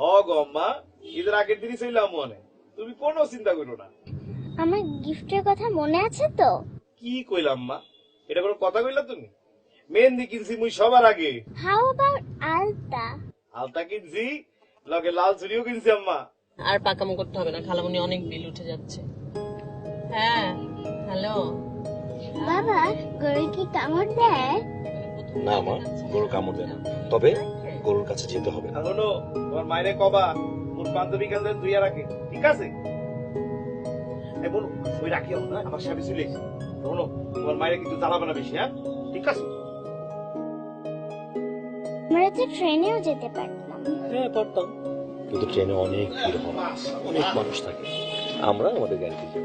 হ গো আম্মা, ঈদের আগের দিনই চইলাম মনে, তুমি কোনো চিন্তা করো না। আমার গিফটের কথা মনে আছে তো? কি কইলাম মা, এটা কোনো কথা কইলা তুমি? মেহেন্দি কিনছি মুই সবার আগে। হাউ অ্যাবাউট আলতা? আলতা কিনছি, লগে লাল চুড়িও কিনছি আম্মা। আর পাকামো করতে হবে না, খালামণি অনেক বিল উঠে যাচ্ছে। হ্যাঁ হ্যালো বাবা, গরু কি কামড় দেয়? না মা, গরু কামড় দেয় না, তবে গরুর কাছে যেতে হবে। আর হলো তোমার মায়েরে কবা মোর বান্ধবী কাছে ধুইয়া রাখে, ঠিক আছে? বলো ওই রাখি না, আমার স্বামী চলে এসেছে। শোনো, তোমার মায়ের কিন্তু জ্বালাবে না বেশি, হ্যাঁ? ঠিক আছে? আমরা তো ট্রেনেও যেতে পারতাম। হ্যাঁ পারতাম, কিন্তু ট্রেনে অনেক ভিড় হয়, অনেক মানুষ থাকে। আমরা আমাদের গাড়িতে যাই।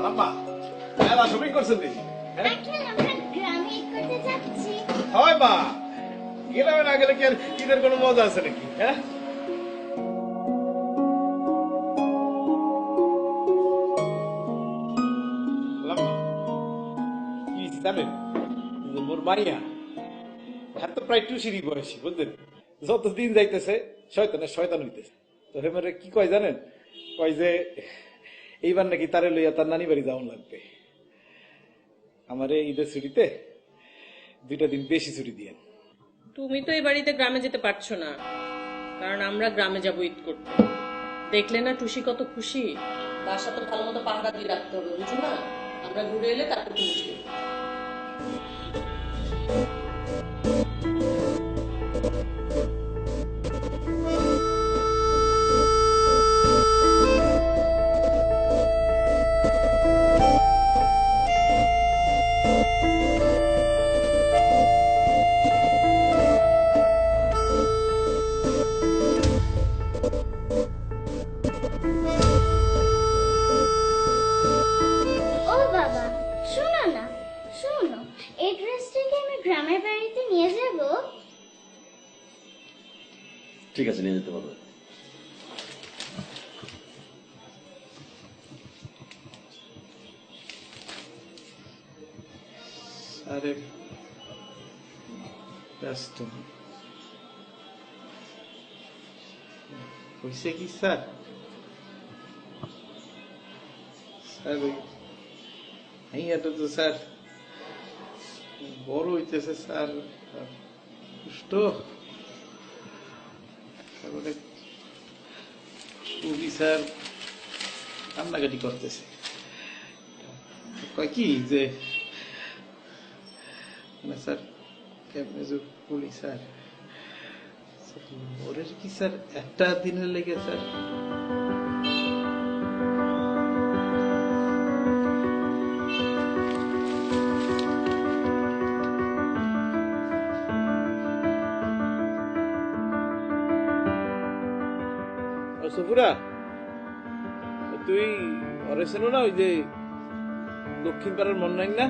আম্মা মেলা শপিং করছেন দেখি, হ্যাঁ? আমরা গ্রামে করতে যাচ্ছি। হয় মা, গ্রামে না গেলে কি আর ঈদের কোনো মজা আছে নাকি, হ্যাঁ? কি জানেন, মোর মাইয়া এত প্রায় টুসিরই বয়সী, বুঝলেন? যতদিন যাইতেছে শয়তানের শয়তান হইতেছে। তো হেমারে কি কয় জানেন? কয় যে এইবার নাকি তারে লইয়া তার নানি বাড়ি যাওয়ান লাগবে। আমারে ঈদের ছুটিতে 2টা দিন বেশি ছুটি দিয়েন। তুমি তো এই বাড়িতে গ্রামে যেতে পারছো না, কারণ আমরা গ্রামে যাবো ঈদ করতে। দেখলে না টুসি কত খুশি। বাসা তো ভালো মতো পাহারা দিয়ে রাখতে হবে, বুঝো না? আমরা ঘুরে এলে তারপর তুমি যেও। ও বাবা, শোনো না, শোনো, এই ড্রেসটাকে আমি গ্রামের বাড়িতে নিয়ে যাব। ঠিক আছে, নিয়ে যেতে পারবে। আরে ব্যস্ত হয়েছে কি স্যার? স্যার ওই মাইয়াটা তো স্যার বড় হইতেছে স্যার, দুষ্ট, তারপরে খুবই স্যার কান্নাকাটি করতেছে। কয় কি যে না স্যার, কেমনে যে বলি স্যার, ওরে কি স্যার একটা দিনের লেগে স্যার সফুরা, তুই ওরে চেনো না? ওই যে দক্ষিণ পাড়ার মন্নাইন না?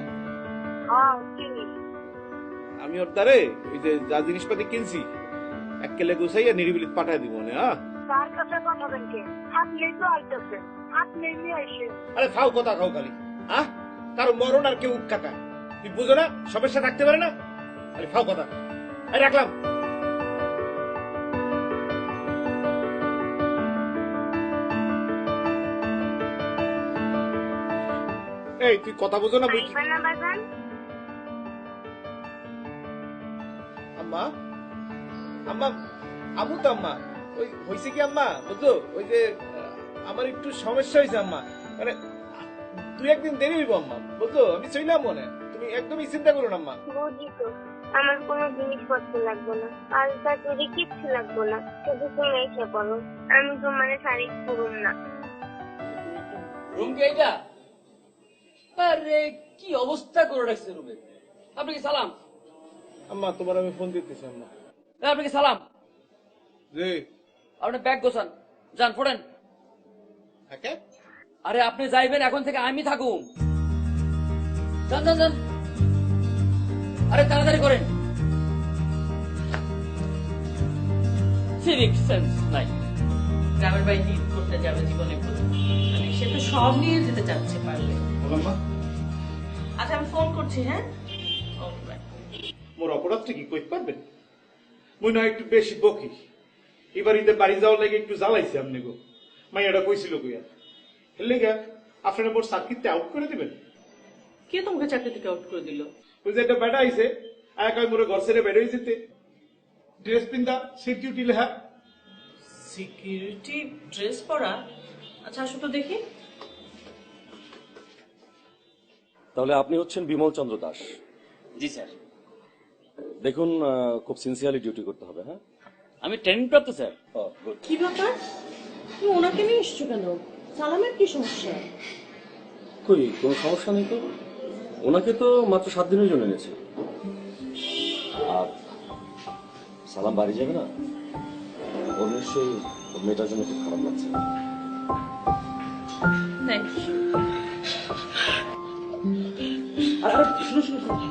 আমি ওর দ্বারে ওই যে যা জিনিসপাতি কিনছি এককেলে গুছাইয়া নিরিবিলি পাঠাই দিব না। হ্যাঁ, আরে খাও কথা খাও খালি, হ্যাঁ? কারো মরণ আর কেউ কাকা, তুই বুঝো না সবের সাথে থাকতে পারে না, খালি খাও কথা। রাখলাম। এই তুই কথা বুঝো না? আম্মা, আম্মা, আমু তো আম্মা, ওই হয়েছে কি আম্মা বুঝছো, ওই যে আমার একটু সমস্যা হয়েছে আম্মা, মানে 2-1 দিন দেরি হইব আম্মা, বুঝছো? আমি চইলাম মনে, তুমি একদমই চিন্তা করো না আম্মা। বুঝি তো, আমার কোনো জিনিসপত্র লাগবে না, আলতা চুড়ি কিচ্ছু লাগবে না, শুধু তুমি এসে বলো, আমি তোমার শাড়ি পরুম না। রুম কে এটা? আরে কি অবস্থা করে রাখছে রুমে। আপনাকে সালাম। আম্মা তোমার আমি ফোন দিতেছি আম্মা। আপনাকে সালাম। জি। আপনার ব্যাগ গোছান, যান পড়েন। আরে আপনি যাইবেন, এখন থেকে আমি থাকুম। যান যান যান, আরে তাড়াতাড়ি করেন। সিভিক সেন্স নাই। গ্রামের বাড়িতে ঈদ করতে যাবে জীবনে প্রথম, মানে সে তো সব নিয়ে যেতে চাচ্ছে, পারবে। আচ্ছা আমি ফোন করছি, হ্যাঁ? মোর অপরাধটা কি কইতে পারবেন? মুই না একটু বেশি বকি। এবার ঈদে বাড়ি যাওয়ার লাগে একটু জ্বালাইছে আপনি গো। মাইয়াটা কইছিল কইয়া এর লেগে আপনারা মোর সার্কিটটা আউট করে দিবেন। কে তোমাকে চাকরি থেকে আউট করে দিল? ওই যে একটা বেটা আইছে একাই মোরে ঘর ছেড়ে বের হয়ে যেতে, ড্রেস পিন্দা সিকিউরিটি লেখা। সিকিউরিটি ড্রেস পরা? আচ্ছা আসো তো দেখি। তাহলে আপনি হচ্ছেন বিমল চন্দ্র দাস। জি স্যার। দেখুন খুব সিনসিয়ারলি ডিউটি করতে হবে। হ্যাঁ, আমি ট্রেনিং প্রাপ্ত স্যার। গুড। কি ব্যাপার, তুমি ওনাকে নিয়ে এসছো কেন? সালামের কি সমস্যা? কই কোনো সমস্যা নেই তো, ওনাকে তো মাত্র 7 দিনের জন্য এনেছে। আর সালাম বাড়ি যাবে না, ওর নিশ্চয়ই ওর মেয়েটার জন্য খুব খারাপ লাগছে। Thank you. আর শুনো শুনো শুনো